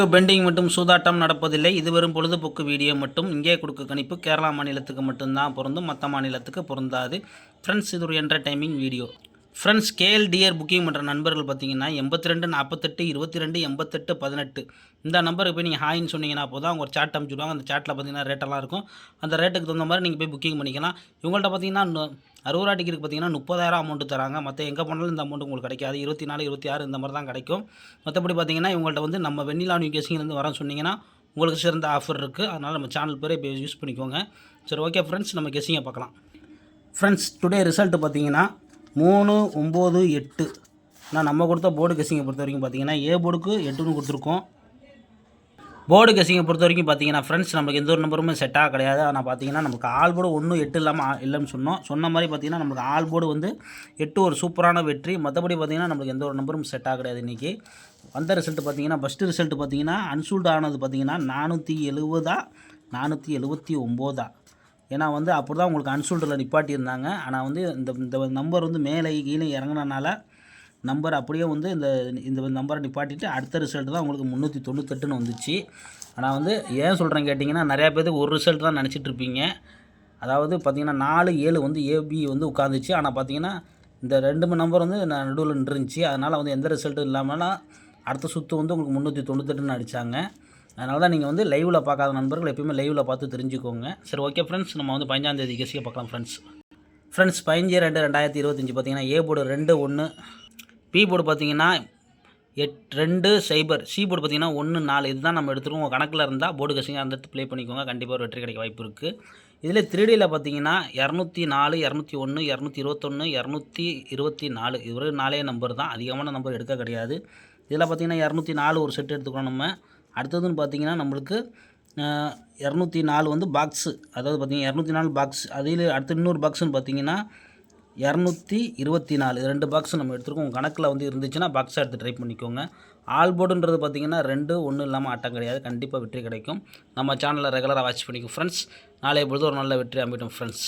Bending மற்றும் சூதாட்டம் நடப்பதில்லை. இது வெறும் பொழுதுபோக்கு வீடியோ மட்டும். இங்கே கொடுக்க கணிப்பு கேரளா மாநிலத்துக்கு மட்டும்தான் பொருந்தும், மற்ற மாநிலத்துக்கு பொருந்தாது. ஃப்ரெண்ட்ஸ், இது ஒரு என்டர்டைமிங் வீடியோ. ஃப்ரெண்ட்ஸ், KLDR புக்கிங் பண்ணுற நண்பர்கள் பார்த்தீங்கன்னா 82 48 22 88 18 இந்த நம்பருக்கு போய் நீங்கள் ஹாய்ன்னு சொன்னீங்கன்னா போதும், அவங்க ஒரு சாட் அனுப்பிச்சுடுவாங்க. அந்த சாட்டில் பார்த்தீங்கன்னா ரேட்டெல்லாம் இருக்கும். அந்த ரேட்டுக்கு தகுந்த மாதிரி நீங்கள் போய் புக்கிங் பண்ணிக்கலாம். இவங்கள்ட்ட பார்த்தீங்கன்னா 60 டிக்கெட்டுக்கு பார்த்தீங்கன்னா 30,000 அமௌண்ட்டு தராங்க. மற்ற எங்கே போனாலும் இந்த அமௌண்ட் உங்களுக்கு கிடைக்காது. 24 26 இந்த மாதிரி தான் கிடைக்கும். மற்றபடி பார்த்தீங்கன்னா இவங்கள்ட்ட வந்து நம்ம வெண்ணிலா நியூ கேசிங்லேருந்து வரேன்னு சொன்னீங்கன்னா உங்களுக்கு சிறந்த ஆஃபர் இருக்குது. அதனால் நம்ம சேனல் பேரை இப்போ யூஸ் பண்ணிக்கோங்க. சரி, ஓகே ஃப்ரெண்ட்ஸ், நம்ம கெஸிங்கை பார்க்கலாம். ஃப்ரெண்ட்ஸ், டுடே ரிசல்ட்டு பார்த்தீங்கன்னா 3 9 8. ஆனால் நம்ம கொடுத்த போர்டு கெஸிங்கை பொறுத்த வரைக்கும் பார்த்தீங்கன்னா ஏ போர்டுக்கு 8ன்னு கொடுத்துருக்கோம். போர்டு கெஸிங்கை பொறுத்த வரைக்கும் பார்த்தீங்கன்னா ஃப்ரெண்ட்ஸ், நமக்கு எந்த ஒரு நம்பருமே செட்டாக கிடையாது. ஆனால் பார்த்தீங்கன்னா நமக்கு ஆல் போர்டு 1 8 இல்லாமல் இல்லைன்னு சொன்ன மாதிரி பார்த்தீங்கன்னா நமக்கு ஆல் போர்டு வந்து 8 ஒரு சூப்பரான வெற்றி. மற்றபடி பார்த்தீங்கன்னா நமக்கு எந்த ஒரு நம்பரும் செட்டாக கிடையாது. இன்றைக்கி வந்த ரிசல்ட்டு பார்த்தீங்கன்னா ஃபஸ்ட்டு ரிசல்ட்டு பார்த்தீங்கன்னா அன்சூல்டு ஆனது பார்த்தீங்கன்னா 470 479. ஏன்னா வந்து அப்படி தான் உங்களுக்கு அன்சூல்டில் நிப்பாட்டியிருந்தாங்க. ஆனால் வந்து இந்த நம்பர் வந்து மேலே கீழே இறங்கினால நம்பர் அப்படியே வந்து இந்த நம்பரை நிப்பாட்டிட்டு அடுத்த ரிசல்ட் தான் உங்களுக்கு 398ன்னு வந்துச்சு. ஆனால் வந்து ஏன் சொல்கிறேன் கேட்டிங்கன்னா, நிறையா பேருக்கு ஒரு ரிசல்ட் தான் நினச்சிட்டு இருப்பீங்க. அதாவது பார்த்திங்கன்னா 4 7 வந்து ஏபி வந்து உட்காந்துச்சு. ஆனால் பார்த்தீங்கன்னா இந்த 2 நம்பர் வந்து நடுவில் நின்றுச்சு. அதனால் வந்து எந்த ரிசல்ட்டும் இல்லாமல் அடுத்த சுற்று வந்து உங்களுக்கு 398ன்னு அடித்தாங்க. அதனால தான் நீங்கள் வந்து லைவில் பார்க்காத நண்பர்கள் எப்பயுமே லைவில் பார்த்து தெரிஞ்சுக்கோங்க. சரி, ஓகே ஃப்ரெண்ட்ஸ், நம்ம வந்து 15ஆம் தேதி கெஸியை பார்க்கலாம். ஃப்ரெண்ட்ஸ் 15/2/2025 பார்த்தீங்கன்னா ஏ போர்டு 2 1, பி போர்டு பார்த்தீங்கன்னா 2 0, சி போர்டு பார்த்தீங்கன்னா 1 4. இதுதான் நம்ம எடுத்துருக்கோம். உங்கள் கணக்கில் இருந்தால் போர்டு கெஸிங்க அந்த இடத்து ப்ளே பண்ணிக்கோங்க. கண்டிப்பாக ஒரு வெற்றி கிடைக்க வாய்ப்பு இருக்குது. இதில் 3Dயில் பார்த்தீங்கன்னா 204 201 221 224. இது 4 நம்பர் தான், அதிகமான நம்பர் எடுக்க கிடையாது. இதில் பார்த்தீங்கன்னா 204 ஒரு செட் எடுத்துக்கிறோம் நம்ம. அடுத்ததுன்னு பார்த்தீங்கன்னா நம்மளுக்கு 204 வந்து பாக்ஸு, அதாவது பார்த்தீங்கன்னா 204 பாக்ஸ். அதில் அடுத்து இன்னொரு பாக்ஸுன்னு பார்த்தீங்கன்னா 224. இது 2 பாக்ஸ் நம்ம எடுத்துருக்கோம். உங்கள் கணக்கில் வந்து இருந்துச்சுன்னா பாக்ஸை எடுத்து ட்ரை பண்ணிக்கோங்க. ஆல் போர்டுன்றது பார்த்தீங்கன்னா 2 1 இல்லாமல் ஆட்டம் கிடையாது. கண்டிப்பாக வெற்றி கிடைக்கும். நம்ம சேனலில் ரெகுலராக வாட்ச் பண்ணிக்கோங்க ஃப்ரெண்ட்ஸ். நாளைய பொழுது ஒரு நல்ல வெற்றி அமைட்டும் ஃப்ரெண்ட்ஸ்.